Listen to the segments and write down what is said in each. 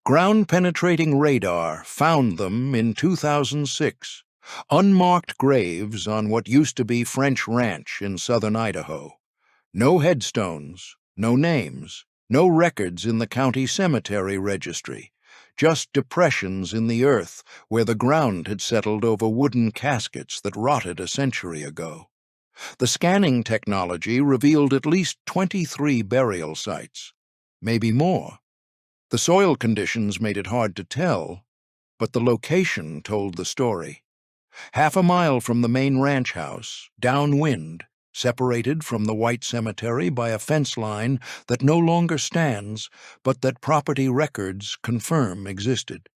Ground-penetrating radar found them in 2006, unmarked graves on what used to be French Ranch in southern Idaho. No headstones, no names, no records in the county cemetery registry, just depressions in the earth where the ground had settled over wooden caskets that rotted a century ago. The scanning technology revealed at least 23 burial sites, maybe more. The soil conditions made it hard to tell, but the location told the story. Half a mile from the main ranch house, downwind, separated from the white cemetery by a fence line that no longer stands, but that property records confirm existed.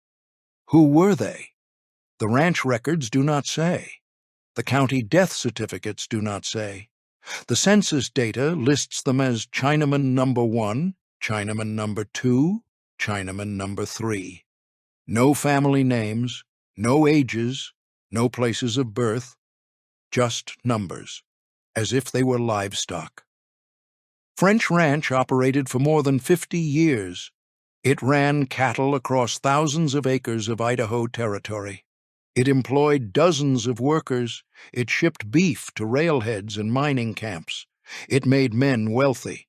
Who were they? The ranch records do not say. The county death certificates do not say. The census data lists them as Chinaman number 1, Chinaman number 2, Chinaman number 3. No family names, no ages, no places of birth, just numbers, as if they were livestock. French Ranch operated for more than 50 years. It ran cattle across thousands of acres of Idaho territory. It employed dozens of workers. It shipped beef to railheads and mining camps. It made men wealthy.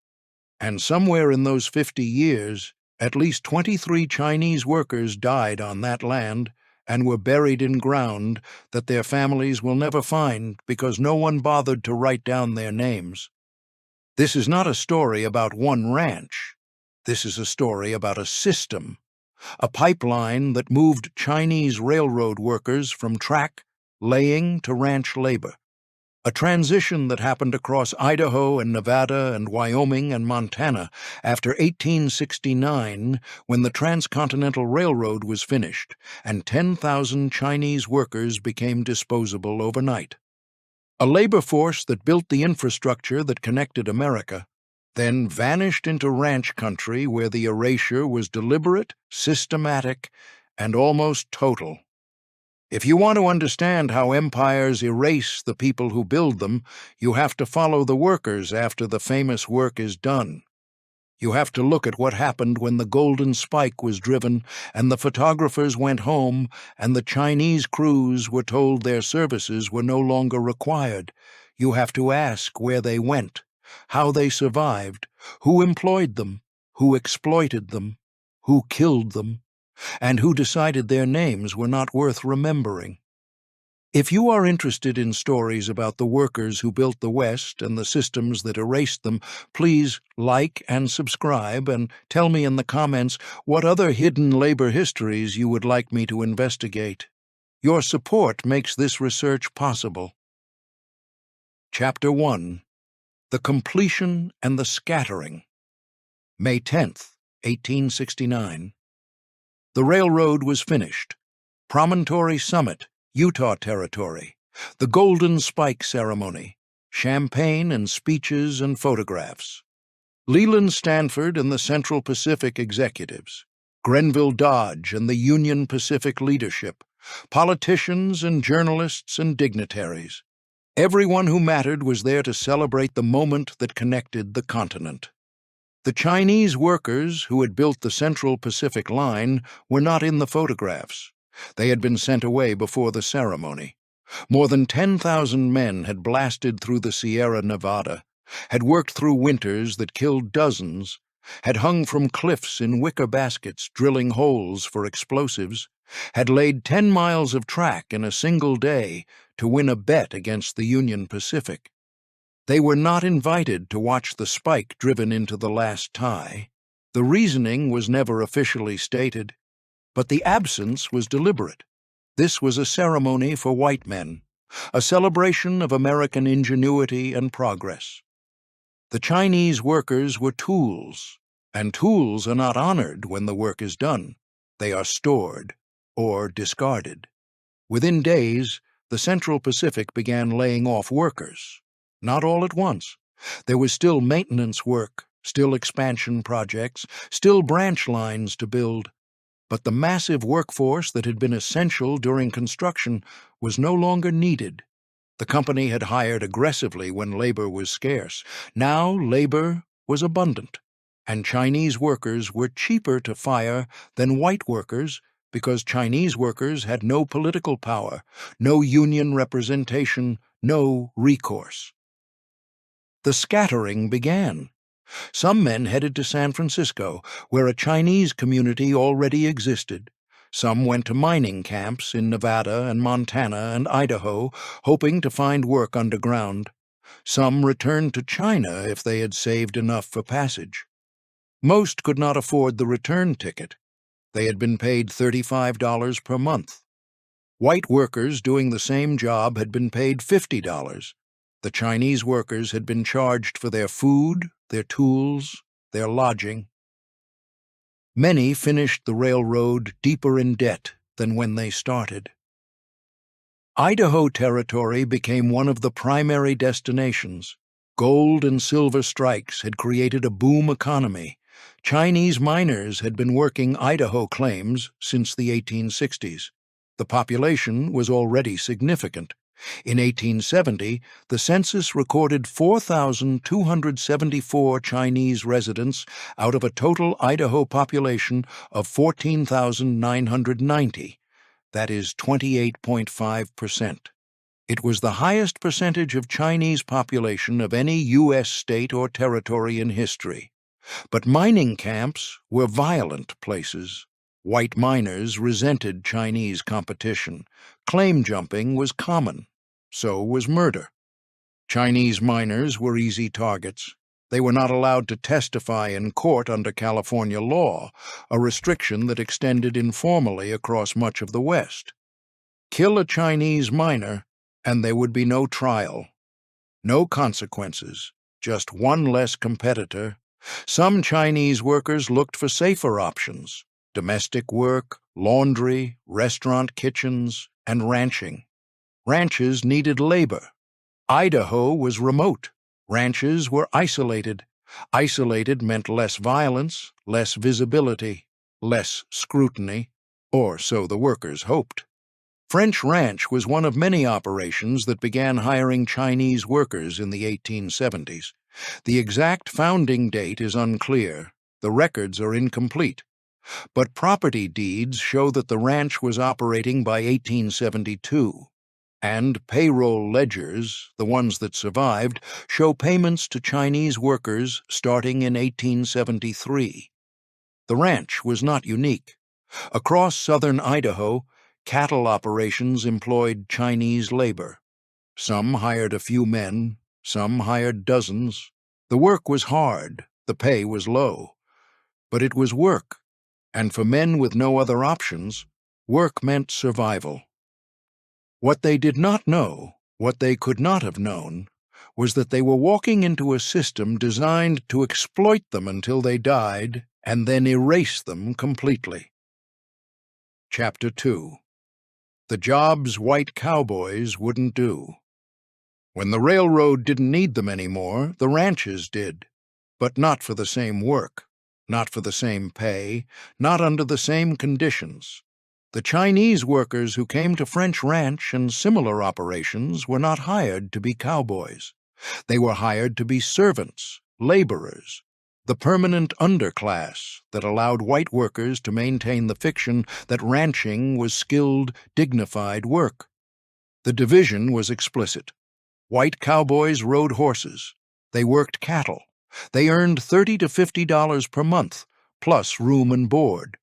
And somewhere in those 50 years, at least 23 Chinese workers died on that land and were buried in ground that their families will never find because no one bothered to write down their names. This is not a story about one ranch. This is a story about a system. A pipeline that moved Chinese railroad workers from track, laying to ranch labor. A transition that happened across Idaho and Nevada and Wyoming and Montana after 1869, when the Transcontinental Railroad was finished and 10,000 Chinese workers became disposable overnight. A labor force that built the infrastructure that connected America, then vanished into ranch country where the erasure was deliberate, systematic, and almost total. If you want to understand how empires erase the people who build them, you have to follow the workers after the famous work is done. You have to look at what happened when the golden spike was driven and the photographers went home and the Chinese crews were told their services were no longer required. You have to ask where they went, how they survived, who employed them, who exploited them, who killed them, and who decided their names were not worth remembering. If you are interested in stories about the workers who built the West and the systems that erased them, please like and subscribe and tell me in the comments what other hidden labor histories you would like me to investigate. Your support makes this research possible. Chapter 1. The Completion and the Scattering. May 10th, 1869. The railroad was finished. Promontory Summit, Utah Territory, the Golden Spike Ceremony, champagne and speeches and photographs. Leland Stanford and the Central Pacific executives, Grenville Dodge and the Union Pacific leadership, politicians and journalists and dignitaries. Everyone who mattered was there to celebrate the moment that connected the continent. The Chinese workers who had built the Central Pacific Line were not in the photographs. They had been sent away before the ceremony. More than 10,000 men had blasted through the Sierra Nevada, had worked through winters that killed dozens, had hung from cliffs in wicker baskets drilling holes for explosives, had laid 10 miles of track in a single day to win a bet against the Union Pacific. They were not invited to watch the spike driven into the last tie. The reasoning was never officially stated, but the absence was deliberate. This was a ceremony for white men, a celebration of American ingenuity and progress. The Chinese workers were tools, and tools are not honored when the work is done. They are stored or discarded. Within days, the Central Pacific began laying off workers. Not all at once. There was still maintenance work, still expansion projects, still branch lines to build. But the massive workforce that had been essential during construction was no longer needed. The company had hired aggressively when labor was scarce. Now labor was abundant, and Chinese workers were cheaper to fire than white workers because Chinese workers had no political power, no union representation, no recourse. The scattering began. Some men headed to San Francisco, where a Chinese community already existed. Some went to mining camps in Nevada and Montana and Idaho, hoping to find work underground. Some returned to China if they had saved enough for passage. Most could not afford the return ticket. They had been paid $35 per month. White workers doing the same job had been paid $50. The Chinese workers had been charged for their food, their tools, their lodging. Many finished the railroad deeper in debt than when they started. Idaho Territory became one of the primary destinations. Gold and silver strikes had created a boom economy. Chinese miners had been working Idaho claims since the 1860s. The population was already significant. In 1870, the census recorded 4,274 Chinese residents out of a total Idaho population of 14,990. That is 28.5%. It was the highest percentage of Chinese population of any U.S. state or territory in history. But mining camps were violent places. White miners resented Chinese competition. Claim jumping was common. So was murder. Chinese miners were easy targets. They were not allowed to testify in court under California law, a restriction that extended informally across much of the West. Kill a Chinese miner, and there would be no trial. No consequences, just one less competitor. Some Chinese workers looked for safer options: domestic work, laundry, restaurant kitchens, and ranching. Ranches needed labor. Idaho was remote. Ranches were isolated. Isolated meant less violence, less visibility, less scrutiny, or so the workers hoped. French Ranch was one of many operations that began hiring Chinese workers in the 1870s. The exact founding date is unclear. The records are incomplete. But property deeds show that the ranch was operating by 1872. And payroll ledgers, the ones that survived, show payments to Chinese workers starting in 1873. The ranch was not unique. Across southern Idaho, cattle operations employed Chinese labor. Some hired a few men, some hired dozens. The work was hard, the pay was low. But it was work, and for men with no other options, work meant survival. What they did not know, what they could not have known, was that they were walking into a system designed to exploit them until they died and then erase them completely. Chapter 2. The jobs white cowboys wouldn't do. When the railroad didn't need them anymore, the ranches did, but not for the same work, not for the same pay, not under the same conditions. The Chinese workers who came to French Ranch and similar operations were not hired to be cowboys. They were hired to be servants, laborers, the permanent underclass that allowed white workers to maintain the fiction that ranching was skilled, dignified work. The division was explicit. White cowboys rode horses. They worked cattle. They earned $30 to $50 per month, plus room and board.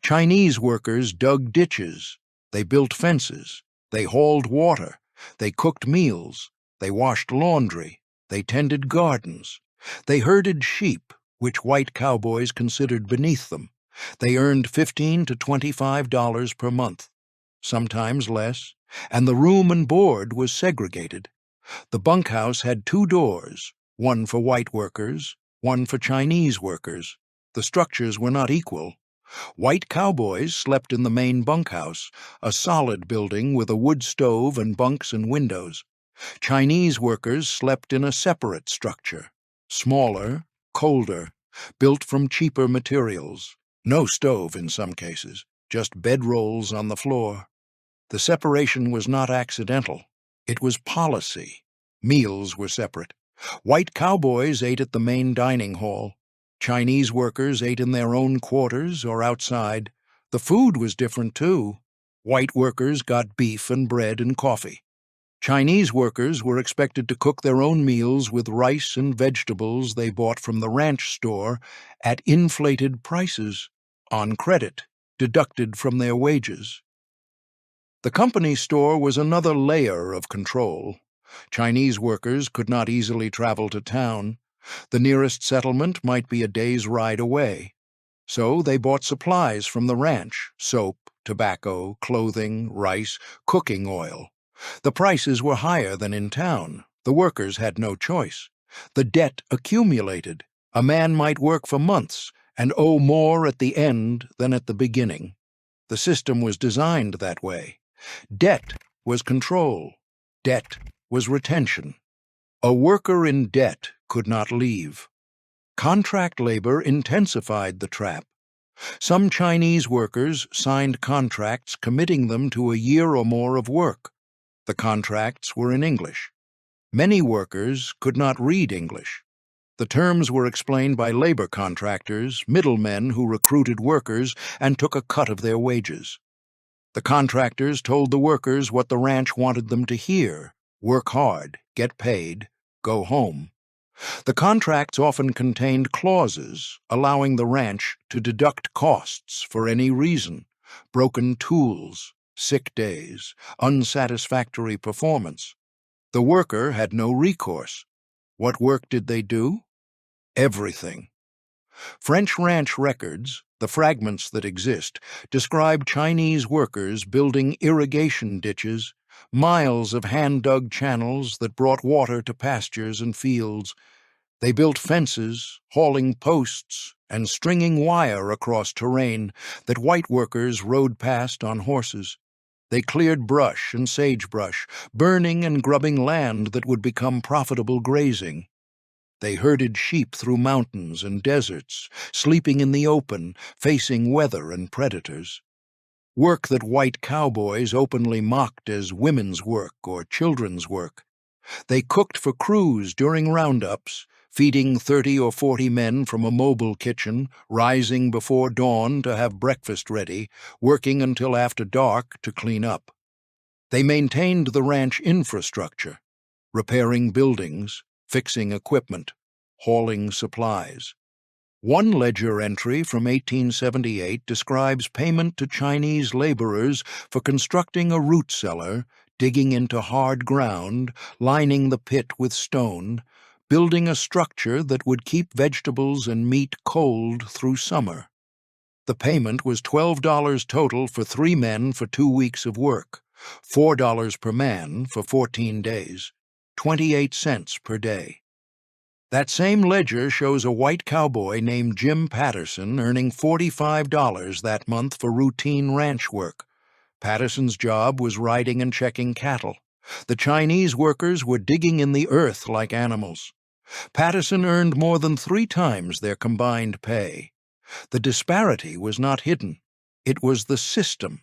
Chinese workers dug ditches. They built fences. They hauled water. They cooked meals. They washed laundry. They tended gardens. They herded sheep, which white cowboys considered beneath them. They earned $15 to $25 per month, sometimes less, and the room and board was segregated. The bunkhouse had 2 doors, one for white workers, one for Chinese workers. The structures were not equal. White cowboys slept in the main bunkhouse, a solid building with a wood stove and bunks and windows. Chinese workers slept in a separate structure, smaller, colder, built from cheaper materials. No stove in some cases, just bedrolls on the floor. The separation was not accidental. It was policy. Meals were separate. White cowboys ate at the main dining hall. Chinese workers ate in their own quarters or outside. The food was different, too. White workers got beef and bread and coffee. Chinese workers were expected to cook their own meals with rice and vegetables they bought from the ranch store at inflated prices, on credit, deducted from their wages. The company store was another layer of control. Chinese workers could not easily travel to town. The nearest settlement might be a day's ride away. So they bought supplies from the ranch: soap, tobacco, clothing, rice, cooking oil. The prices were higher than in town. The workers had no choice. The debt accumulated. A man might work for months and owe more at the end than at the beginning. The system was designed that way. Debt was control. Debt was retention. A worker in debt could not leave. Contract labor intensified the trap. Some Chinese workers signed contracts committing them to a year or more of work. The contracts were in English. Many workers could not read English. The terms were explained by labor contractors, middlemen who recruited workers and took a cut of their wages. The contractors told the workers what the ranch wanted them to hear: work hard, get paid, go home. The contracts often contained clauses allowing the ranch to deduct costs for any reason: broken tools, sick days, unsatisfactory performance. The worker had no recourse. What work did they do? Everything. French ranch records, the fragments that exist, describe Chinese workers building irrigation ditches, miles of hand-dug channels that brought water to pastures and fields. They built fences, hauling posts, and stringing wire across terrain that white workers rode past on horses. They cleared brush and sagebrush, burning and grubbing land that would become profitable grazing. They herded sheep through mountains and deserts, sleeping in the open, facing weather and predators. Work that white cowboys openly mocked as women's work or children's work. They cooked for crews during roundups, feeding 30 or 40 men from a mobile kitchen, rising before dawn to have breakfast ready, working until after dark to clean up. They maintained the ranch infrastructure, repairing buildings, fixing equipment, hauling supplies. One ledger entry from 1878 describes payment to Chinese laborers for constructing a root cellar, digging into hard ground, lining the pit with stone, building a structure that would keep vegetables and meat cold through summer. The payment was $12 total for 3 men for 2 weeks of work, $4 per man for 14 days, 28 cents per day. That same ledger shows a white cowboy named Jim Patterson earning $45 that month for routine ranch work. Patterson's job was riding and checking cattle. The Chinese workers were digging in the earth like animals. Patterson earned more than 3 times their combined pay. The disparity was not hidden. It was the system.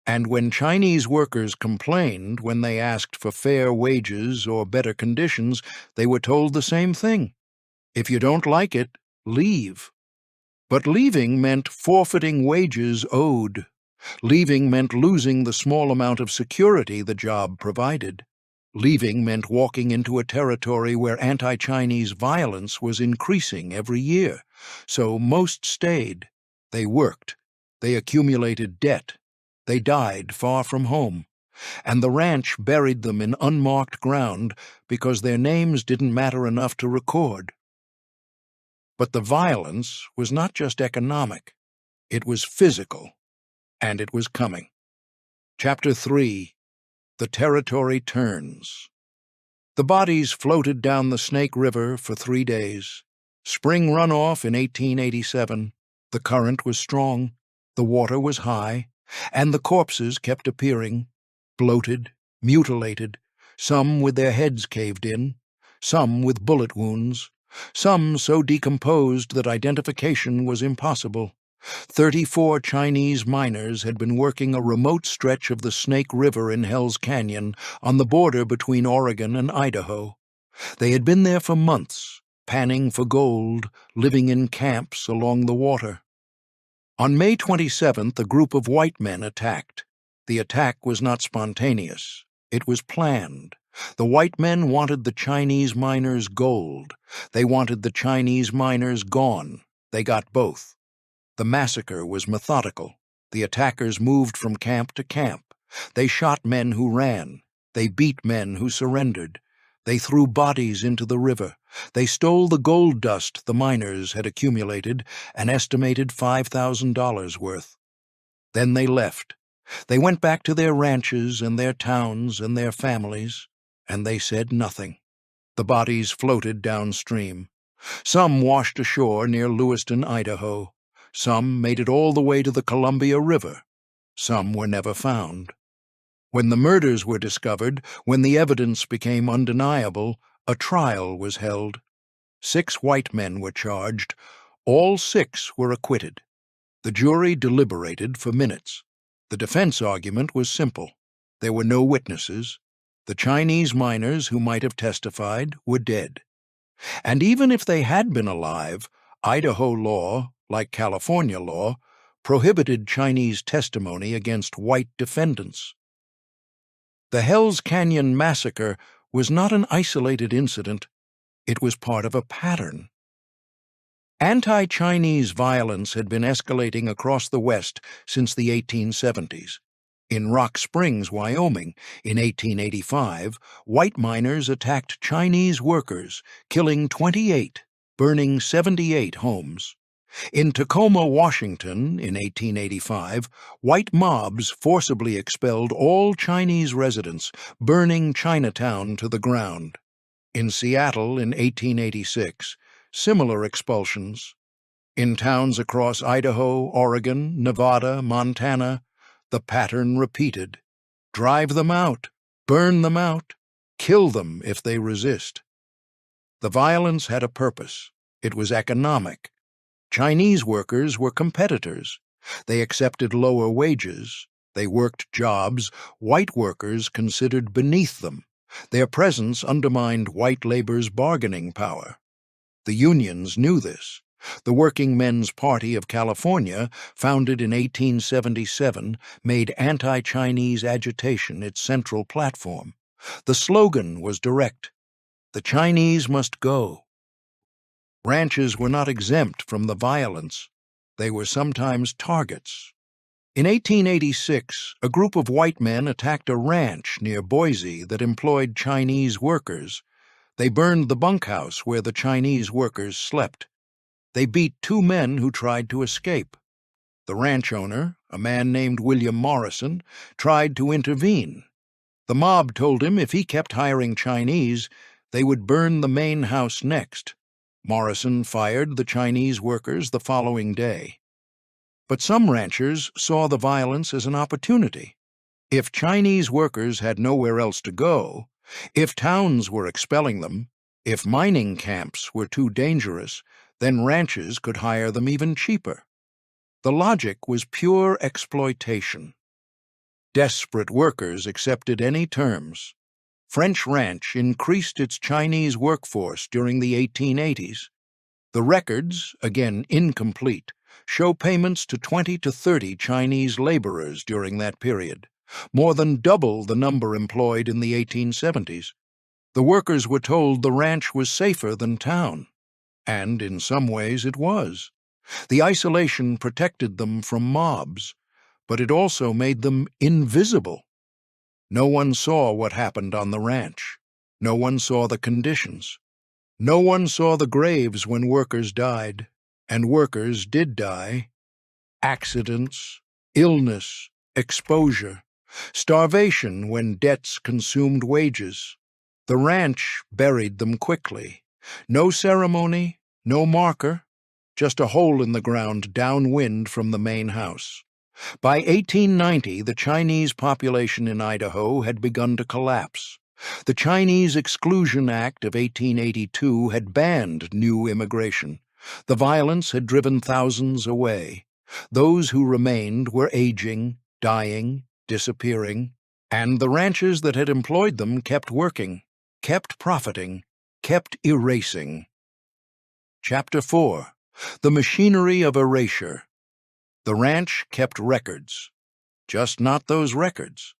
And when Chinese workers complained when they asked for fair wages or better conditions, they were told the same thing: if you don't like it, leave. But leaving meant forfeiting wages owed. Leaving meant losing the small amount of security the job provided. Leaving meant walking into a territory where anti-Chinese violence was increasing every year. So most stayed. They worked. They accumulated debt. They died far from home. And the ranch buried them in unmarked ground because their names didn't matter enough to record. But the violence was not just economic. It was physical. And it was coming. Chapter 3. The Territory Turns. The bodies floated down the Snake River for 3 days. Spring runoff in 1887. The current was strong. The water was high. And the corpses kept appearing, bloated, mutilated, some with their heads caved in, some with bullet wounds, some so decomposed that identification was impossible. 34 Chinese miners had been working a remote stretch of the Snake River in Hell's Canyon on the border between Oregon and Idaho. They had been there for months, panning for gold, living in camps along the water. On May 27th, a group of white men attacked. The attack was not spontaneous. It was planned. The white men wanted the Chinese miners' gold. They wanted the Chinese miners gone. They got both. The massacre was methodical. The attackers moved from camp to camp. They shot men who ran. They beat men who surrendered. They threw bodies into the river. They stole the gold dust the miners had accumulated, an estimated $5,000 worth. Then they left. They went back to their ranches and their towns and their families, and they said nothing. The bodies floated downstream. Some washed ashore near Lewiston, Idaho. Some made it all the way to the Columbia River. Some were never found. When the murders were discovered, when the evidence became undeniable, a trial was held. 6 white men were charged. All 6 were acquitted. The jury deliberated for minutes. The defense argument was simple. There were no witnesses. The Chinese miners who might have testified were dead. And even if they had been alive, Idaho law, like California law, prohibited Chinese testimony against white defendants. The Hells Canyon massacre was not an isolated incident. It was part of a pattern. Anti-Chinese violence had been escalating across the West since the 1870s. In Rock Springs, Wyoming, in 1885, white miners attacked Chinese workers, killing 28, burning 78 homes. In Tacoma, Washington, in 1885, white mobs forcibly expelled all Chinese residents, burning Chinatown to the ground. In Seattle, in 1886, similar expulsions. In towns across Idaho, Oregon, Nevada, Montana, the pattern repeated. Drive them out, burn them out, kill them if they resist. The violence had a purpose. It was economic. Chinese workers were competitors. They accepted lower wages. They worked jobs white workers considered beneath them. Their presence undermined white labor's bargaining power. The unions knew this. The Working Men's Party of California, founded in 1877, made anti-Chinese agitation its central platform. The slogan was direct: "The Chinese must go." Ranches were not exempt from the violence. They were sometimes targets. In 1886, a group of white men attacked a ranch near Boise that employed Chinese workers. They burned the bunkhouse where the Chinese workers slept. They beat 2 men who tried to escape. The ranch owner, a man named William Morrison, tried to intervene. The mob told him if he kept hiring Chinese, they would burn the main house next. Morrison fired the Chinese workers the following day. But some ranchers saw the violence as an opportunity. If Chinese workers had nowhere else to go, if towns were expelling them, if mining camps were too dangerous, then ranches could hire them even cheaper. The logic was pure exploitation. Desperate workers accepted any terms. French Ranch increased its Chinese workforce during the 1880s. The records, again incomplete, show payments to 20 to 30 Chinese laborers during that period, more than double the number employed in the 1870s. The workers were told the ranch was safer than town, and in some ways it was. The isolation protected them from mobs, but it also made them invisible. No one saw what happened on the ranch. No one saw the conditions. No one saw the graves when workers died, and workers did die. Accidents, illness, exposure, starvation when debts consumed wages. The ranch buried them quickly. No ceremony, no marker, just a hole in the ground downwind from the main house. By 1890, the Chinese population in Idaho had begun to collapse. The Chinese Exclusion Act of 1882 had banned new immigration. The violence had driven thousands away. Those who remained were aging, dying, disappearing, and the ranches that had employed them kept working, kept profiting, kept erasing. Chapter 4. The Machinery of Erasure. The ranch kept records, just not those records.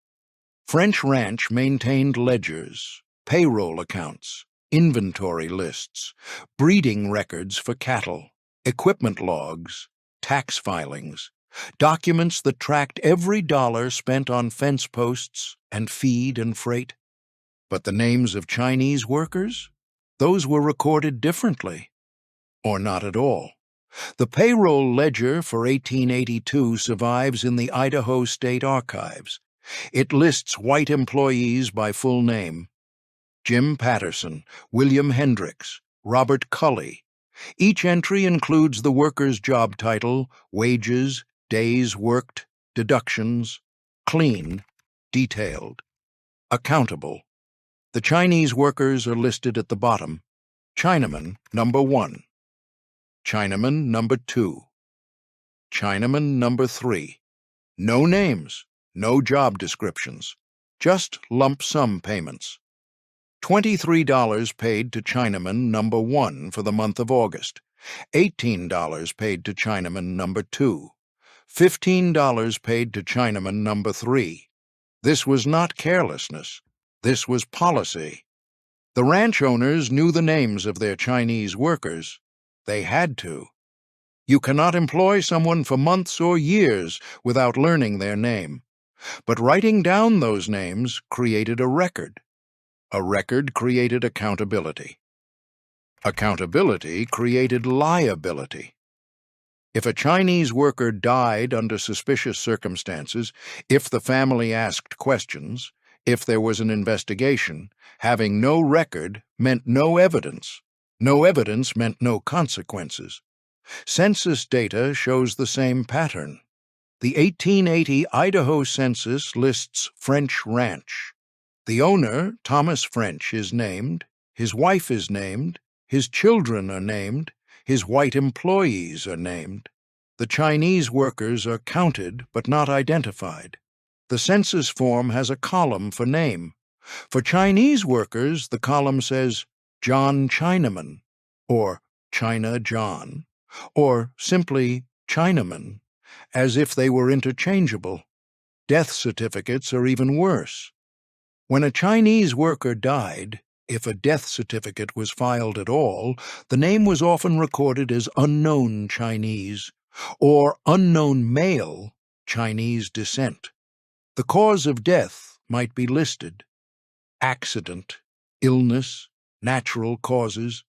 French Ranch maintained ledgers, payroll accounts, inventory lists, breeding records for cattle, equipment logs, tax filings, documents that tracked every dollar spent on fence posts and feed and freight. But the names of Chinese workers? Those were recorded differently, or not at all. The payroll ledger for 1882 survives in the Idaho State Archives. It lists white employees by full name: Jim Patterson, William Hendricks, Robert Cully. Each entry includes the worker's job title, wages, days worked, deductions, clean, detailed, accountable. The Chinese workers are listed at the bottom. Chinaman number 1. Chinaman number 2. Chinaman number 3. No names, no job descriptions, just lump sum payments. $23 paid to Chinaman number 1 for the month of August, $18 paid to Chinaman number 2, $15 paid to Chinaman number 3. This was not carelessness. This was policy. The ranch owners knew the names of their Chinese workers. They had to. You cannot employ someone for months or years without learning their name. But writing down those names created a record. A record created accountability. Accountability created liability. If a Chinese worker died under suspicious circumstances, if the family asked questions, if there was an investigation, having no record meant no evidence. No evidence meant no consequences. Census data shows the same pattern. The 1880 Idaho census lists French Ranch. The owner, Thomas French, is named, his wife is named, his children are named, his white employees are named. The Chinese workers are counted but not identified. The census form has a column for name. For Chinese workers, the column says John Chinaman, or China John, or simply Chinaman, as if they were interchangeable. Death certificates are even worse. When a Chinese worker died, if a death certificate was filed at all, the name was often recorded as unknown Chinese, or unknown male, Chinese descent. The cause of death might be listed: accident, illness, natural causes.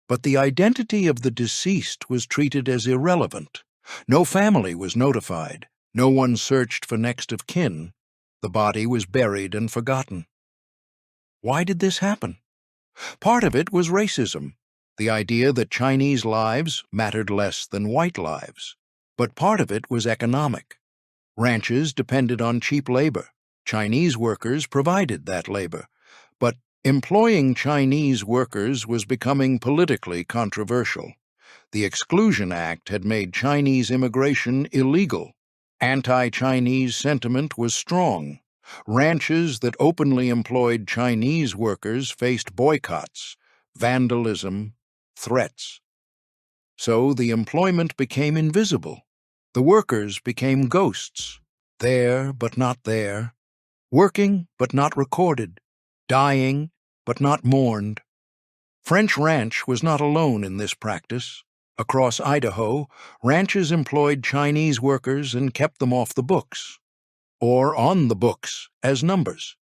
But the identity of the deceased was treated as irrelevant. No family was notified. No one searched for next of kin. The body was buried and forgotten. Why did this happen? Part of it was racism, the idea that Chinese lives mattered less than white lives. But part of it was economic. Ranches depended on cheap labor. Chinese workers provided that labor. But employing Chinese workers was becoming politically controversial. The Exclusion Act had made Chinese immigration illegal. Anti-Chinese sentiment was strong. Ranches that openly employed Chinese workers faced boycotts, vandalism, threats. So the employment became invisible. The workers became ghosts, there but not there, working but not recorded, dying but not mourned. French Ranch was not alone in this practice. Across Idaho, ranches employed Chinese workers and kept them off the books, or on the books as numbers.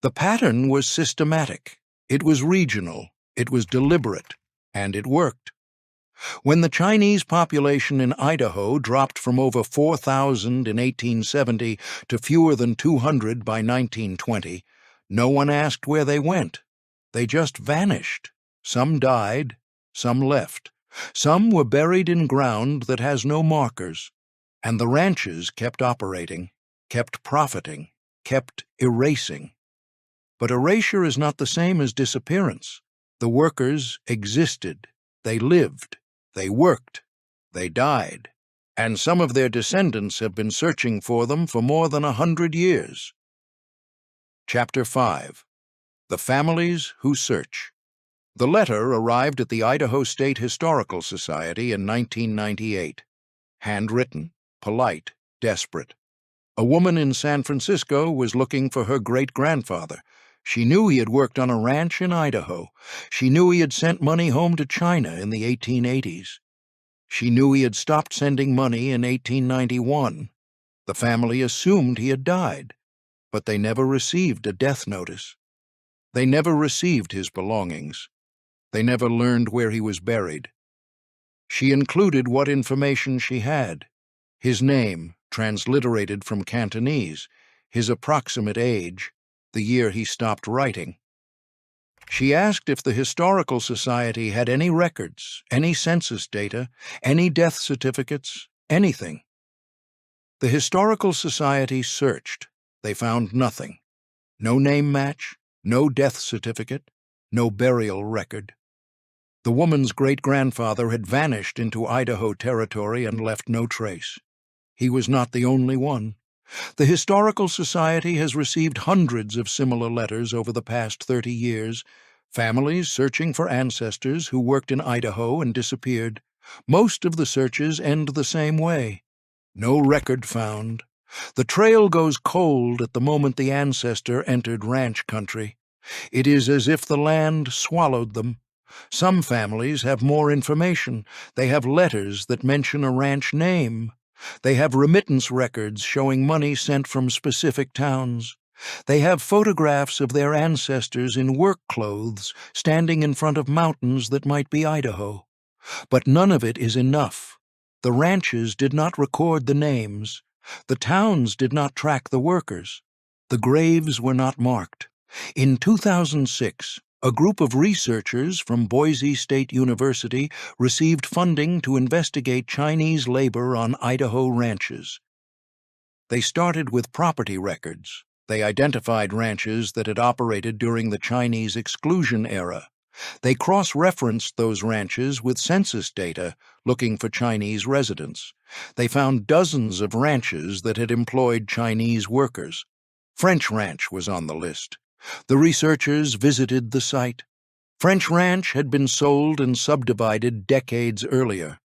The pattern was systematic, it was regional, it was deliberate, and it worked. When the Chinese population in Idaho dropped from over 4,000 in 1870 to fewer than 200 by 1920, no one asked where they went. They just vanished. Some died, some left. Some were buried in ground that has no markers. And the ranches kept operating, kept profiting, kept erasing. But erasure is not the same as disappearance. The workers existed, they lived, they worked, they died, and some of their descendants have been searching for them for more than 100 years. Chapter 5. The Families Who Search. The letter arrived at the Idaho State Historical Society in 1998. Handwritten, polite, desperate. A woman in San Francisco was looking for her great-grandfather. She knew he had worked on a ranch in Idaho. She knew he had sent money home to China in the 1880s. She knew he had stopped sending money in 1891. The family assumed he had died, but they never received a death notice. They never received his belongings. They never learned where he was buried. She included what information she had: his name, transliterated from Cantonese, his approximate age, the year he stopped writing. She asked if the Historical Society had any records, any census data, any death certificates, anything. The Historical Society searched. They found nothing. No name match, no death certificate, no burial record. The woman's great-grandfather had vanished into Idaho territory and left no trace. He was not the only one. The Historical Society has received hundreds of similar letters over the past 30 years, families searching for ancestors who worked in Idaho and disappeared. Most of the searches end the same way. No record found. The trail goes cold at the moment the ancestor entered ranch country. It is as if the land swallowed them. Some families have more information. They have letters that mention a ranch name. They have remittance records showing money sent from specific towns. They have photographs of their ancestors in work clothes standing in front of mountains that might be Idaho. But none of it is enough. The ranches did not record the names. The towns did not track the workers. The graves were not marked. In 2006, a group of researchers from Boise State University received funding to investigate Chinese labor on Idaho ranches. They started with property records. They identified ranches that had operated during the Chinese exclusion era. They cross-referenced those ranches with census data, looking for Chinese residents. They found dozens of ranches that had employed Chinese workers. French Ranch was on the list. The researchers visited the site. French Ranch had been sold and subdivided decades earlier.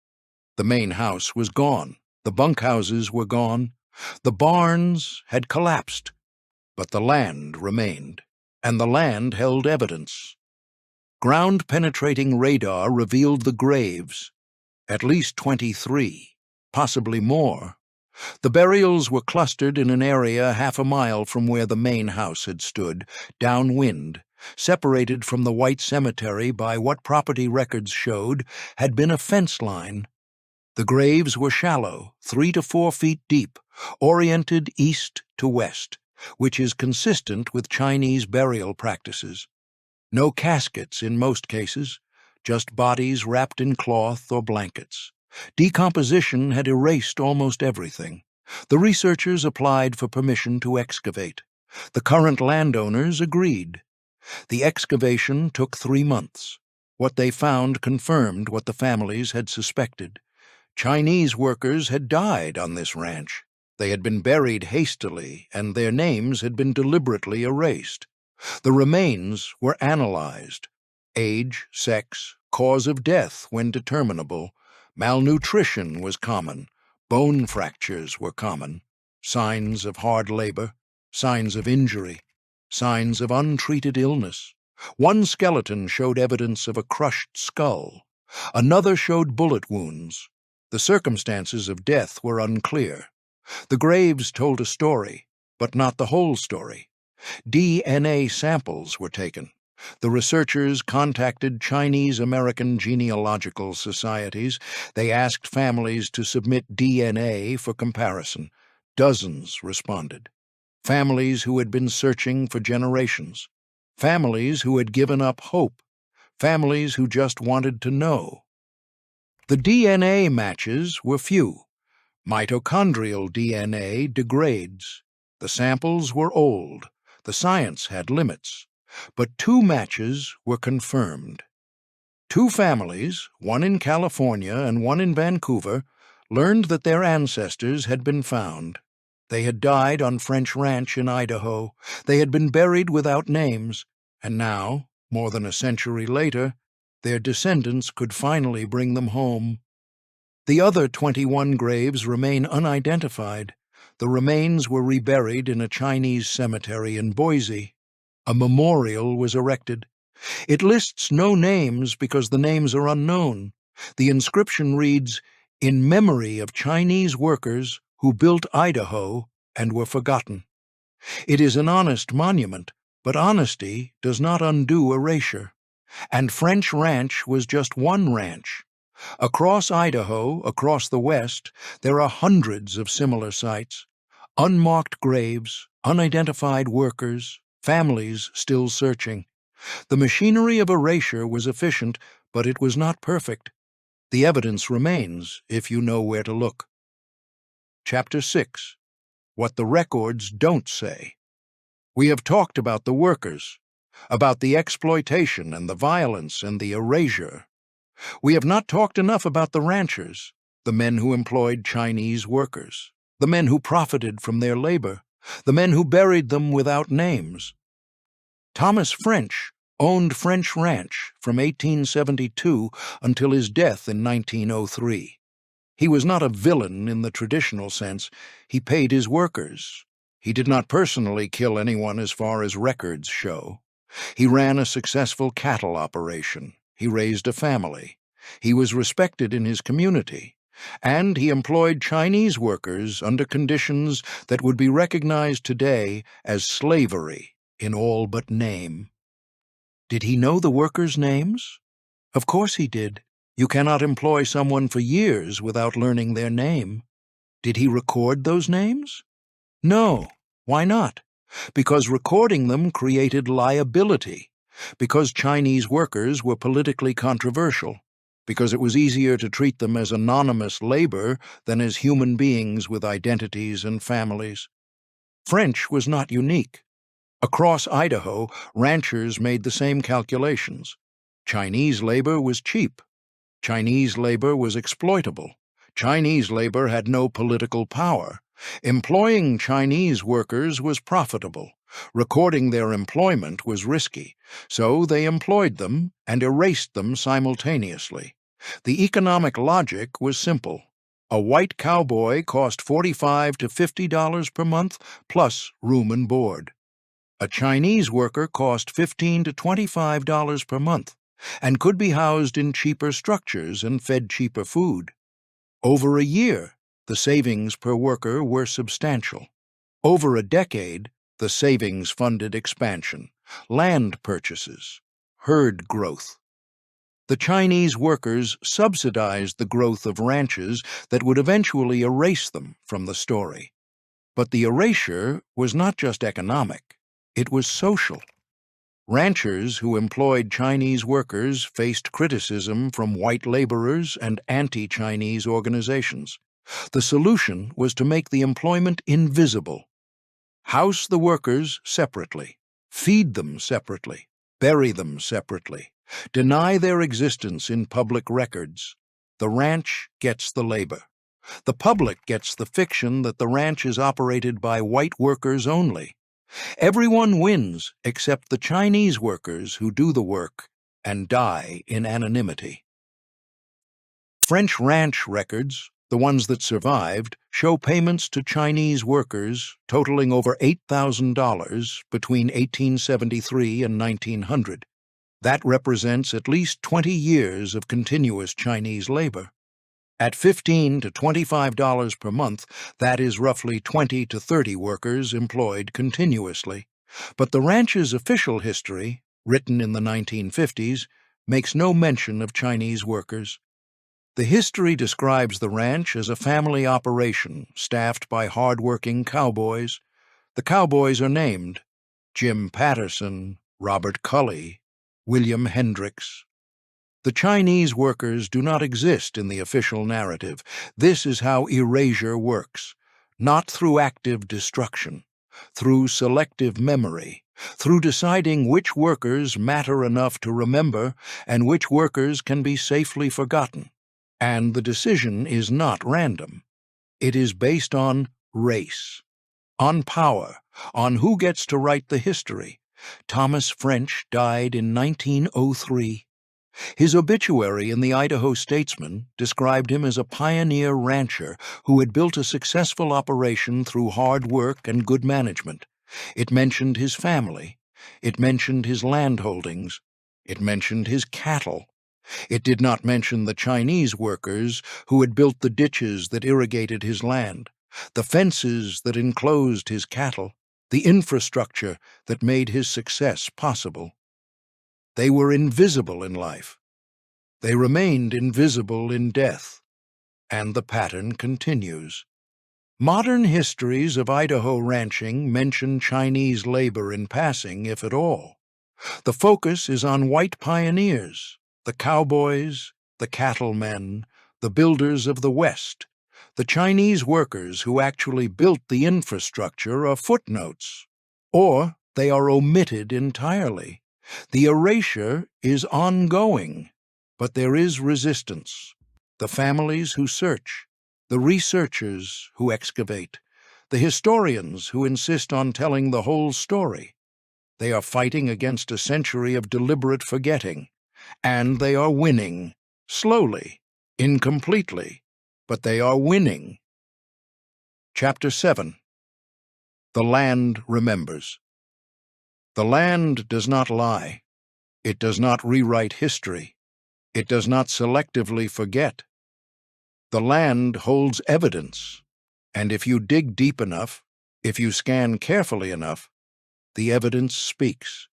The main house was gone. The bunkhouses were gone. The barns had collapsed. But the land remained, and the land held evidence. Ground-penetrating radar revealed the graves, at least 23, possibly more. The burials were clustered in an area half a mile from where the main house had stood, downwind, separated from the white cemetery by what property records showed had been a fence line. The graves were shallow, 3 to 4 feet deep, oriented east to west, which is consistent with Chinese burial practices. No caskets in most cases, just bodies wrapped in cloth or blankets. Decomposition had erased almost everything. The researchers applied for permission to excavate. The current landowners agreed. The excavation took 3 months. What they found confirmed what the families had suspected. Chinese workers had died on this ranch. They had been buried hastily, and their names had been deliberately erased. The remains were analyzed. Age, sex, cause of death when determinable. Malnutrition was common. Bone fractures were common. Signs of hard labor. Signs of injury. Signs of untreated illness. One skeleton showed evidence of a crushed skull. Another showed bullet wounds. The circumstances of death were unclear. The graves told a story, but not the whole story. DNA samples were taken. The researchers contacted Chinese-American genealogical societies. They asked families to submit DNA for comparison. Dozens responded. Families who had been searching for generations. Families who had given up hope. Families who just wanted to know. The DNA matches were few. Mitochondrial DNA degrades. The samples were old. The science had limits. But 2 matches were confirmed. 2 families, one in California and one in Vancouver, learned that their ancestors had been found. They had died on French Ranch in Idaho. They had been buried without names. And now, more than a century later, their descendants could finally bring them home. The other 21 graves remain unidentified. The remains were reburied in a Chinese cemetery in Boise. A memorial was erected. It lists no names because the names are unknown. The inscription reads, "In memory of Chinese workers who built Idaho and were forgotten." It is an honest monument, but honesty does not undo erasure. And French Ranch was just one ranch. Across Idaho, across the West, there are hundreds of similar sites. Unmarked graves, unidentified workers, families still searching. The machinery of erasure was efficient, but it was not perfect. The evidence remains if you know where to look. Chapter 6. What the Records Don't Say. We have talked about the workers, about the exploitation and the violence and the erasure. We have not talked enough about the ranchers, the men who employed Chinese workers, the men who profited from their labor, the men who buried them without names. Thomas French owned French Ranch from 1872 until his death in 1903. He was not a villain in the traditional sense. He paid his workers. He did not personally kill anyone as far as records show. He ran a successful cattle operation. He raised a family. He was respected in his community. And he employed Chinese workers under conditions that would be recognized today as slavery in all but name. Did he know the workers' names? Of course he did. You cannot employ someone for years without learning their name. Did he record those names? No. Why not? Because recording them created liability. Because Chinese workers were politically controversial. Because it was easier to treat them as anonymous labor than as human beings with identities and families. French was not unique. Across Idaho, ranchers made the same calculations. Chinese labor was cheap. Chinese labor was exploitable. Chinese labor had no political power. Employing Chinese workers was profitable. Recording their employment was risky, so they employed them and erased them simultaneously. The economic logic was simple. A white cowboy cost $45 to $50 per month, plus room and board. A Chinese worker cost $15 to $25 per month, and could be housed in cheaper structures and fed cheaper food. Over a year, the savings per worker were substantial. Over a decade, the savings funded expansion, land purchases, herd growth. The Chinese workers subsidized the growth of ranches that would eventually erase them from the story. But the erasure was not just economic, it was social. Ranchers who employed Chinese workers faced criticism from white laborers and anti-Chinese organizations. The solution was to make the employment invisible. House the workers separately, feed them separately, bury them separately, deny their existence in public records. The ranch gets the labor. The public gets the fiction that the ranch is operated by white workers only. Everyone wins except the Chinese workers who do the work and die in anonymity. French ranch records, the ones that survived, show payments to Chinese workers totaling over $8,000 between 1873 and 1900. That represents at least 20 years of continuous Chinese labor. At $15 to $25 per month, that is roughly 20 to 30 workers employed continuously. But the ranch's official history, written in the 1950s, makes no mention of Chinese workers. The history describes the ranch as a family operation staffed by hard-working cowboys. The cowboys are named Jim Patterson, Robert Cully, William Hendricks. The Chinese workers do not exist in the official narrative. This is how erasure works, not through active destruction, through selective memory, through deciding which workers matter enough to remember and which workers can be safely forgotten. And the decision is not random. It is based on race, on power, on who gets to write the history. Thomas French died in 1903. His obituary in the Idaho Statesman described him as a pioneer rancher who had built a successful operation through hard work and good management. It mentioned his family. It mentioned his landholdings. It mentioned his cattle. It did not mention the Chinese workers who had built the ditches that irrigated his land, the fences that enclosed his cattle, the infrastructure that made his success possible. They were invisible in life. They remained invisible in death. And the pattern continues. Modern histories of Idaho ranching mention Chinese labor in passing, if at all. The focus is on white pioneers, the cowboys, the cattlemen, the builders of the West. The Chinese workers who actually built the infrastructure are footnotes, or they are omitted entirely. The erasure is ongoing, but there is resistance. The families who search, the researchers who excavate, the historians who insist on telling the whole story. They are fighting against a century of deliberate forgetting, and they are winning, slowly, incompletely, but they are winning. Chapter 7. The Land Remembers. The land does not lie. It does not rewrite history. It does not selectively forget. The land holds evidence, and if you dig deep enough, if you scan carefully enough, the evidence speaks.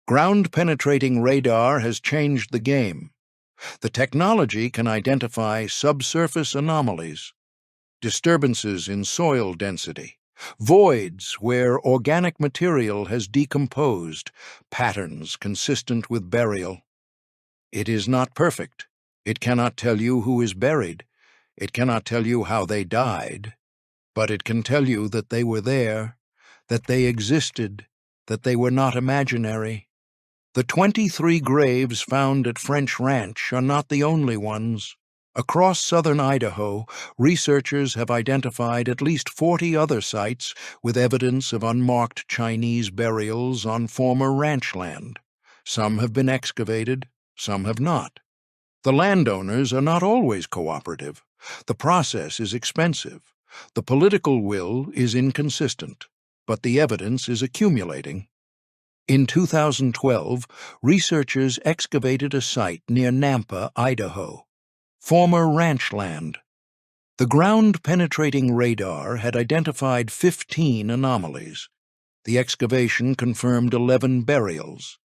Ground-penetrating radar has changed the game. The technology can identify subsurface anomalies, disturbances in soil density, voids where organic material has decomposed, patterns consistent with burial. It is not perfect. It cannot tell you who is buried. It cannot tell you how they died. But it can tell you that they were there, that they existed, that they were not imaginary. The 23 graves found at French Ranch are not the only ones. Across southern Idaho, researchers have identified at least 40 other sites with evidence of unmarked Chinese burials on former ranch land. Some have been excavated, some have not. The landowners are not always cooperative. The process is expensive. The political will is inconsistent, but the evidence is accumulating. In 2012, researchers excavated a site near Nampa, Idaho, former ranch land. The ground-penetrating radar had identified 15 anomalies. The excavation confirmed 11 burials.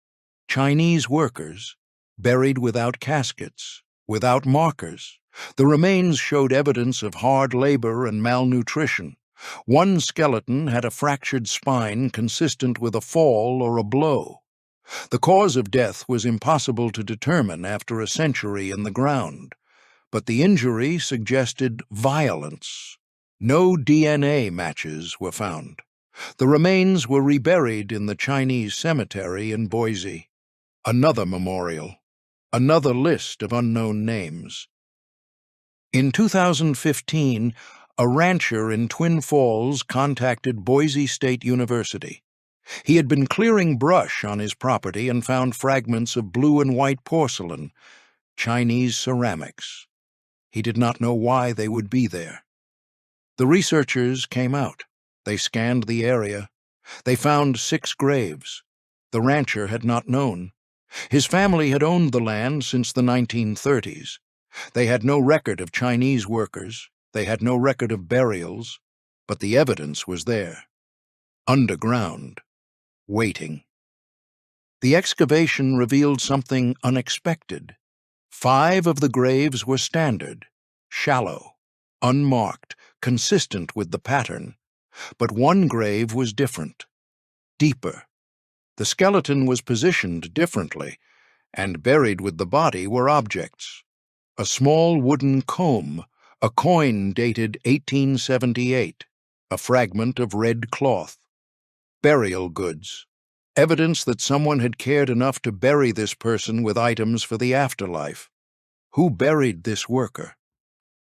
Chinese workers, buried without caskets, without markers. The remains showed evidence of hard labor and malnutrition. One skeleton had a fractured spine consistent with a fall or a blow. The cause of death was impossible to determine after a century in the ground, but the injury suggested violence. No DNA matches were found. The remains were reburied in the Chinese cemetery in Boise. Another memorial. Another list of unknown names. In 2015, a rancher in Twin Falls contacted Boise State University. He had been clearing brush on his property and found fragments of blue and white porcelain, Chinese ceramics. He did not know why they would be there. The researchers came out. They scanned the area. They found 6 graves. The rancher had not known. His family had owned the land since the 1930s. They had no record of Chinese workers. They had no record of burials, but the evidence was there. Underground, waiting. The excavation revealed something unexpected. 5 of the graves were standard, shallow, unmarked, consistent with the pattern, but one grave was different, deeper. The skeleton was positioned differently, and buried with the body were objects. A small wooden comb, a coin dated 1878, a fragment of red cloth. Burial goods, evidence that someone had cared enough to bury this person with items for the afterlife. Who buried this worker?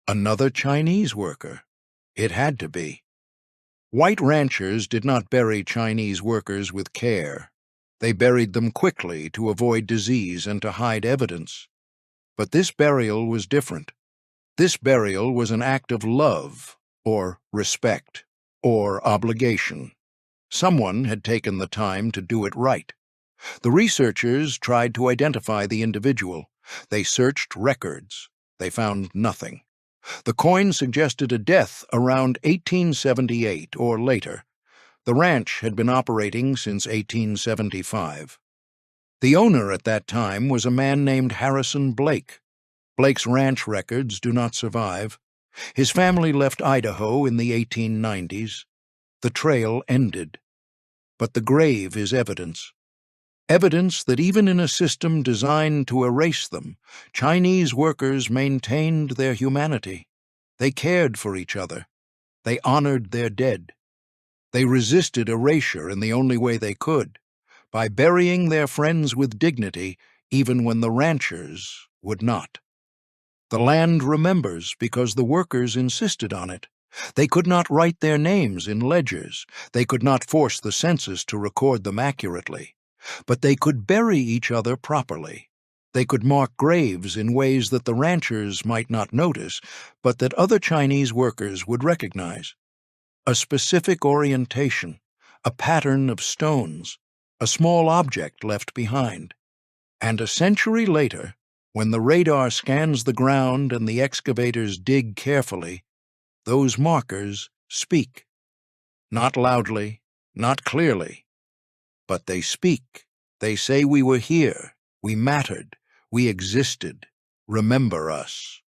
Another Chinese worker. It had to be. White ranchers did not bury Chinese workers with care. They buried them quickly to avoid disease and to hide evidence. But this burial was different. This burial was an act of love, or respect, or obligation. Someone had taken the time to do it right. The researchers tried to identify the individual. They searched records. They found nothing. The coin suggested a death around 1878 or later. The ranch had been operating since 1875. The owner at that time was a man named Harrison Blake. Blake's ranch records do not survive. His family left Idaho in the 1890s. The trail ended. But the grave is evidence. Evidence that even in a system designed to erase them, Chinese workers maintained their humanity. They cared for each other. They honored their dead. They resisted erasure in the only way they could, by burying their friends with dignity even when the ranchers would not. The land remembers because the workers insisted on it. They could not write their names in ledgers. They could not force the census to record them accurately. But they could bury each other properly. They could mark graves in ways that the ranchers might not notice, but that other Chinese workers would recognize. A specific orientation, a pattern of stones, a small object left behind. And a century later, when the radar scans the ground and the excavators dig carefully, those markers speak. Not loudly, not clearly, but they speak. They say we were here, we mattered, we existed. Remember us.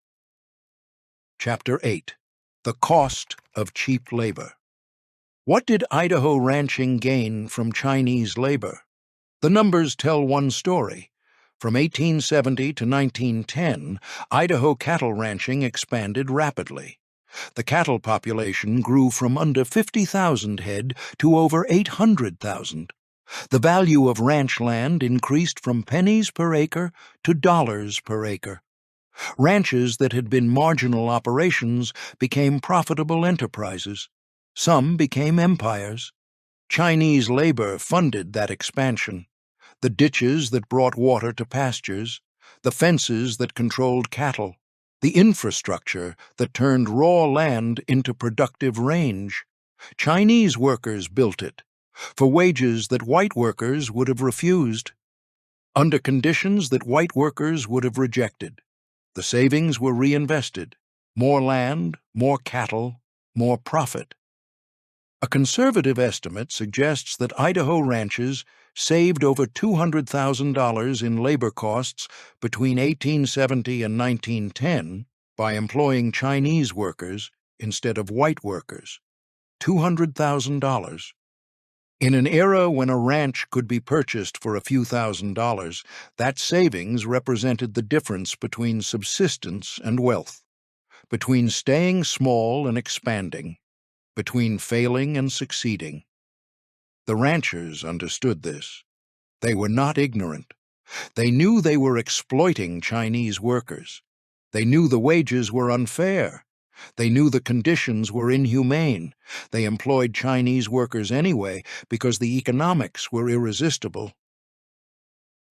Chapter 8. The Cost of Cheap Labor. What did Idaho ranching gain from Chinese labor? The numbers tell one story. From 1870 to 1910, Idaho cattle ranching expanded rapidly. The cattle population grew from under 50,000 head to over 800,000. The value of ranch land increased from pennies per acre to dollars per acre. Ranches that had been marginal operations became profitable enterprises. Some became empires. Chinese labor funded that expansion. The ditches that brought water to pastures, the fences that controlled cattle, the infrastructure that turned raw land into productive range. Chinese workers built it, for wages that white workers would have refused, under conditions that white workers would have rejected. The savings were reinvested. More land, more cattle, more profit. A conservative estimate suggests that Idaho ranches saved over $200,000 in labor costs between 1870 and 1910 by employing Chinese workers instead of white workers. $200,000. In an era when a ranch could be purchased for a few $1,000s, that savings represented the difference between subsistence and wealth, between staying small and expanding, between failing and succeeding. The ranchers understood this. They were not ignorant. They knew they were exploiting Chinese workers. They knew the wages were unfair. They knew the conditions were inhumane. They employed Chinese workers anyway because the economics were irresistible.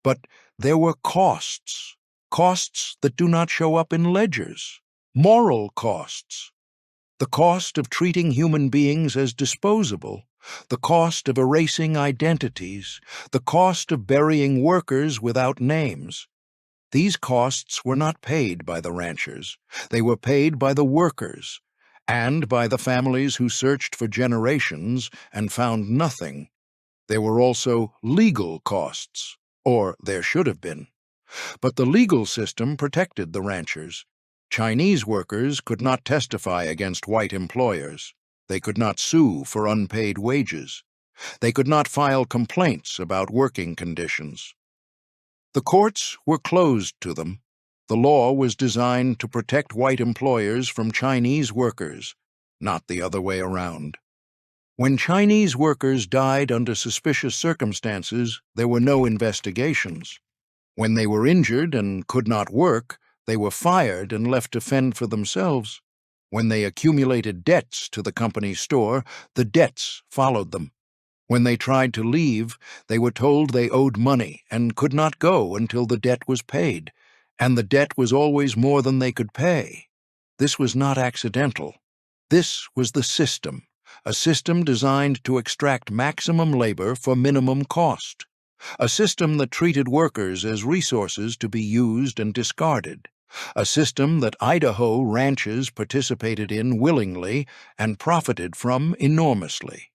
But there were costs that do not show up in ledgers, moral costs. The cost of treating human beings as disposable, the cost of erasing identities, the cost of burying workers without names. These costs were not paid by the ranchers. They were paid by the workers, and by the families who searched for generations and found nothing. There were also legal costs, or there should have been. But the legal system protected the ranchers. Chinese workers could not testify against white employers. They could not sue for unpaid wages. They could not file complaints about working conditions. The courts were closed to them. The law was designed to protect white employers from Chinese workers, not the other way around. When Chinese workers died under suspicious circumstances, there were no investigations. When they were injured and could not work, they were fired and left to fend for themselves. When they accumulated debts to the company store, the debts followed them. When they tried to leave, they were told they owed money and could not go until the debt was paid, and the debt was always more than they could pay. This was not accidental. This was the system, a system designed to extract maximum labor for minimum cost, a system that treated workers as resources to be used and discarded, a system that Idaho ranches participated in willingly and profited from enormously.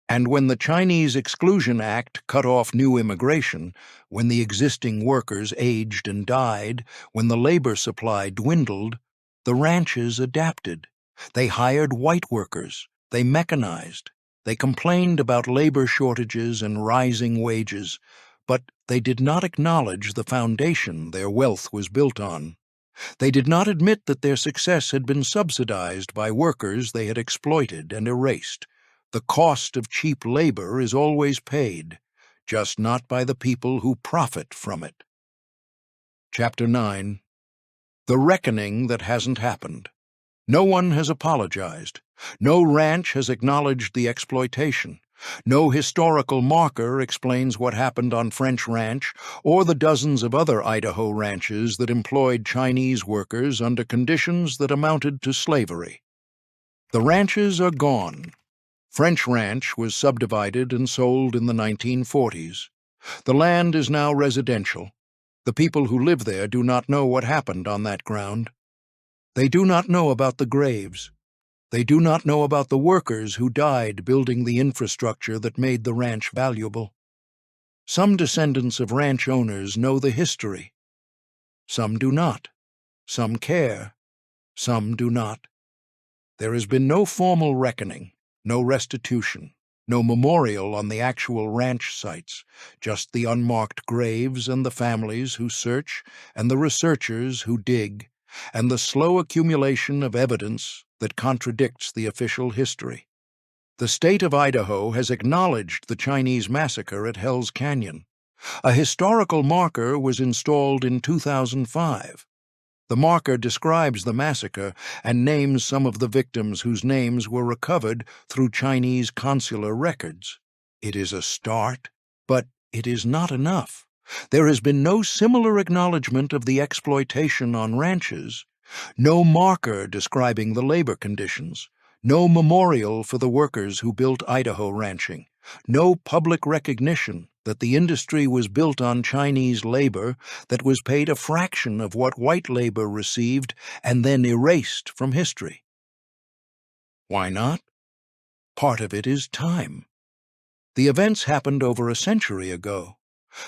And when the Chinese Exclusion Act cut off new immigration, when the existing workers aged and died, when the labor supply dwindled, the ranches adapted. They hired white workers, they mechanized, they complained about labor shortages and rising wages, but they did not acknowledge the foundation their wealth was built on. They did not admit that their success had been subsidized by workers they had exploited and erased. The cost of cheap labor is always paid, just not by the people who profit from it. Chapter 9. The Reckoning That Hasn't Happened. No one has apologized. No ranch has acknowledged the exploitation. No historical marker explains what happened on French Ranch or the dozens of other Idaho ranches that employed Chinese workers under conditions that amounted to slavery. The ranches are gone. French Ranch was subdivided and sold in the 1940s. The land is now residential. The people who live there do not know what happened on that ground. They do not know about the graves. They do not know about the workers who died building the infrastructure that made the ranch valuable. Some descendants of ranch owners know the history. Some do not. Some care. Some do not. There has been no formal reckoning, no restitution, no memorial on the actual ranch sites, just the unmarked graves and the families who search and the researchers who dig, and the slow accumulation of evidence that contradicts the official history. The state of Idaho has acknowledged the Chinese massacre at Hell's Canyon. A historical marker was installed in 2005. The marker describes the massacre and names some of the victims whose names were recovered through Chinese consular records. It is a start, but it is not enough. There has been no similar acknowledgement of the exploitation on ranches, no marker describing the labor conditions, no memorial for the workers who built Idaho ranching, no public recognition that the industry was built on Chinese labor that was paid a fraction of what white labor received and then erased from history. Why not? Part of it is time. The events happened over a century ago.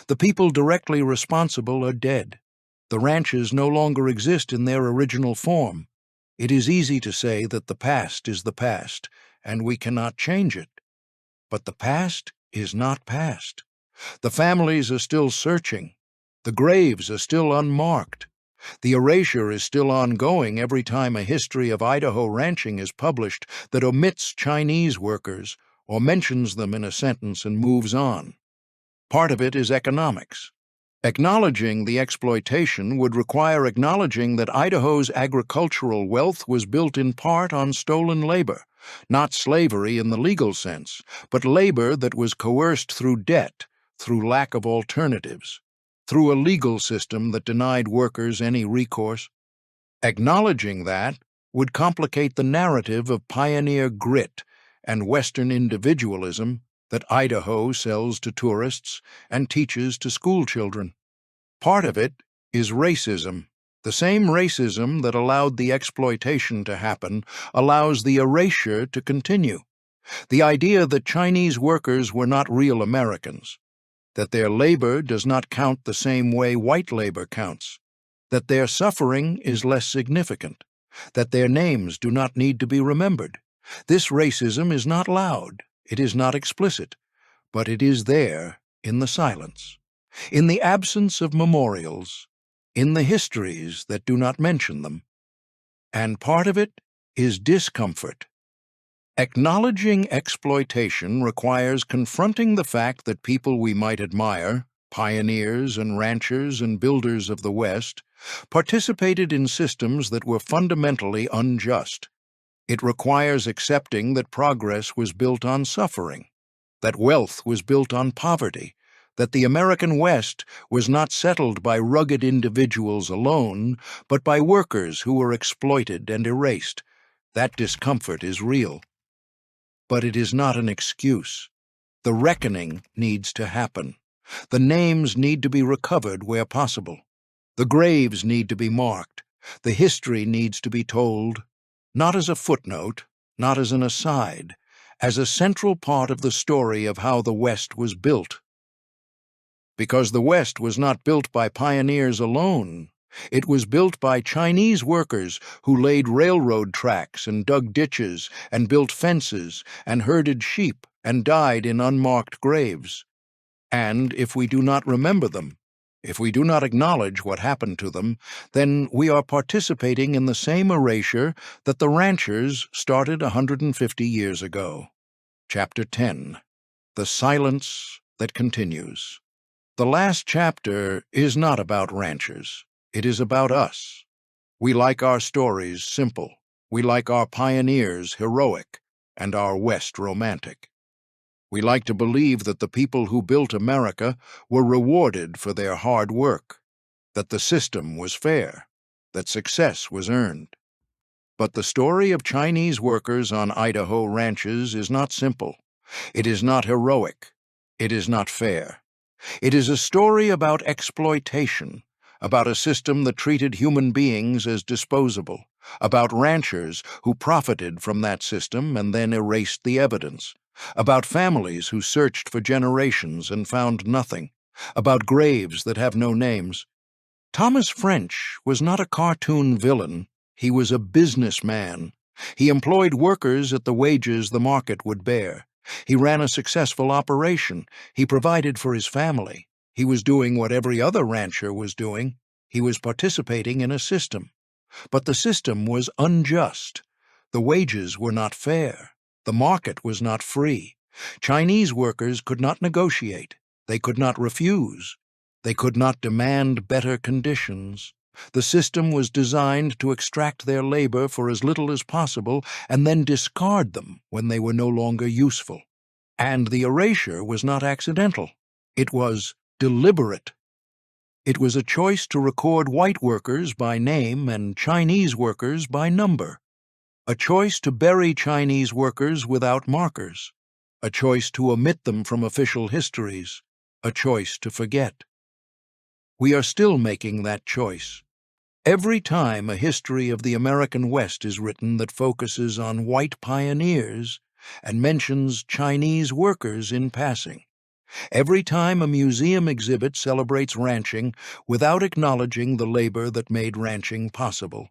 The people directly responsible are dead. The ranches no longer exist in their original form. It is easy to say that the past is the past, and we cannot change it. But the past is not past. The families are still searching. The graves are still unmarked. The erasure is still ongoing every time a history of Idaho ranching is published that omits Chinese workers or mentions them in a sentence and moves on. Part of it is economics. Acknowledging the exploitation would require acknowledging that Idaho's agricultural wealth was built in part on stolen labor, not slavery in the legal sense, but labor that was coerced through debt, through lack of alternatives, through a legal system that denied workers any recourse. Acknowledging that would complicate the narrative of pioneer grit and Western individualism that Idaho sells to tourists and teaches to schoolchildren. Part of it is racism. The same racism that allowed the exploitation to happen allows the erasure to continue. The idea that Chinese workers were not real Americans, that their labor does not count the same way white labor counts, that their suffering is less significant, that their names do not need to be remembered. This racism is not loud. It is not explicit, but it is there in the silence, in the absence of memorials, in the histories that do not mention them. And part of it is discomfort. Acknowledging exploitation requires confronting the fact that people we might admire, pioneers and ranchers and builders of the West, participated in systems that were fundamentally unjust. It requires accepting that progress was built on suffering. that wealth was built on poverty, that the American West was not settled by rugged individuals alone, but by workers who were exploited and erased. That discomfort is real. But it is not an excuse. The reckoning needs to happen. The names need to be recovered where possible. The graves need to be marked. The history needs to be told, not as a footnote, not as an aside, as a central part of the story of how the West was built. Because the West was not built by pioneers alone. It was built by Chinese workers who laid railroad tracks and dug ditches and built fences and herded sheep and died in unmarked graves. And if we do not remember them, if we do not acknowledge what happened to them, then we are participating in the same erasure that the ranchers started 150 years ago. Chapter 10. The Silence That Continues. The last chapter is not about ranchers. It is about us. We like our stories simple. We like our pioneers heroic and our West romantic. We like to believe that the people who built America were rewarded for their hard work, that the system was fair, that success was earned. But the story of Chinese workers on Idaho ranches is not simple. It is not heroic. It is not fair. It is a story about exploitation, about a system that treated human beings as disposable, about ranchers who profited from that system and then erased the evidence, about families who searched for generations and found nothing, about graves that have no names. Thomas French was not a cartoon villain. He was a businessman. He employed workers at the wages the market would bear. He ran a successful operation. He provided for his family. He was doing what every other rancher was doing. He was participating in a system. But the system was unjust. The wages were not fair. The market was not free. Chinese workers could not negotiate. They could not refuse. They could not demand better conditions. The system was designed to extract their labor for as little as possible and then discard them when they were no longer useful. And the erasure was not accidental. It was deliberate. It was a choice to record white workers by name and Chinese workers by number. A choice to bury Chinese workers without markers. A choice to omit them from official histories. A choice to forget. We are still making that choice. Every time a history of the American West is written that focuses on white pioneers and mentions Chinese workers in passing, every time a museum exhibit celebrates ranching without acknowledging the labor that made ranching possible,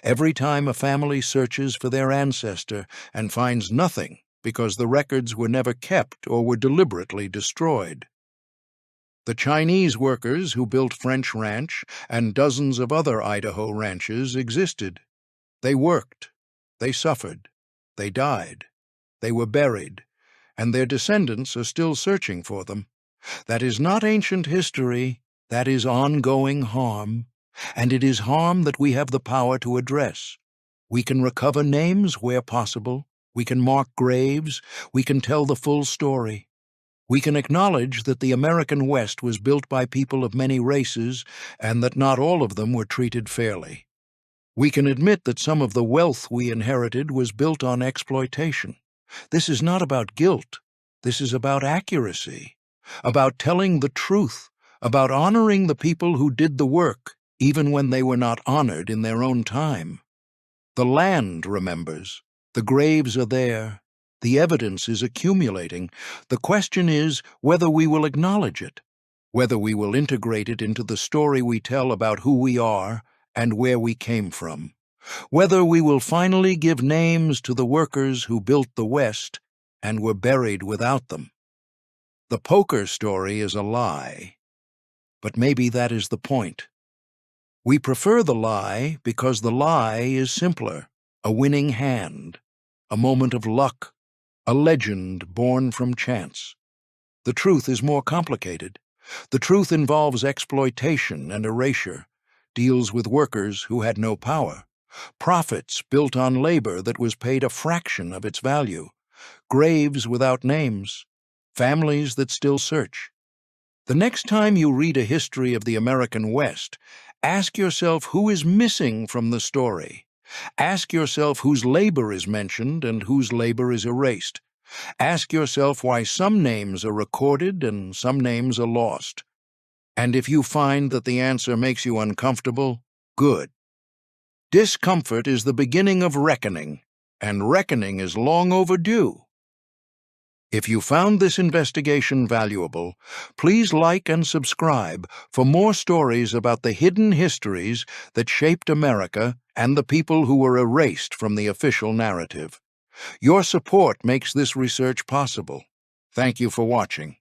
every time a family searches for their ancestor and finds nothing because the records were never kept or were deliberately destroyed. The Chinese workers who built French Ranch and dozens of other Idaho ranches existed. They worked. They suffered. They died. They were buried, and their descendants are still searching for them. That is not ancient history. That is ongoing harm, and it is harm that we have the power to address. We can recover names where possible. We can mark graves. We can tell the full story. We can acknowledge that the American West was built by people of many races and that not all of them were treated fairly. We can admit that some of the wealth we inherited was built on exploitation. This is not about guilt. This is about accuracy, about telling the truth, about honoring the people who did the work, even when they were not honored in their own time. The land remembers. The graves are there. The evidence is accumulating. The question is whether we will acknowledge it, whether we will integrate it into the story we tell about who we are and where we came from, whether we will finally give names to the workers who built the West and were buried without them. The poker story is a lie, but maybe that is the point. We prefer the lie because the lie is simpler, a winning hand, a moment of luck, a legend born from chance. The truth is more complicated. The truth involves exploitation and erasure, deals with workers who had no power, profits built on labor that was paid a fraction of its value, graves without names. families that still search. The next time you read a history of the American West, ask yourself who is missing from the story. Ask yourself whose labor is mentioned and whose labor is erased. Ask yourself why some names are recorded and some names are lost. And if you find that the answer makes you uncomfortable, good. Discomfort is the beginning of reckoning, and reckoning is long overdue. If you found this investigation valuable, please like and subscribe for more stories about the hidden histories that shaped America and the people who were erased from the official narrative. Your support makes this research possible. Thank you for watching.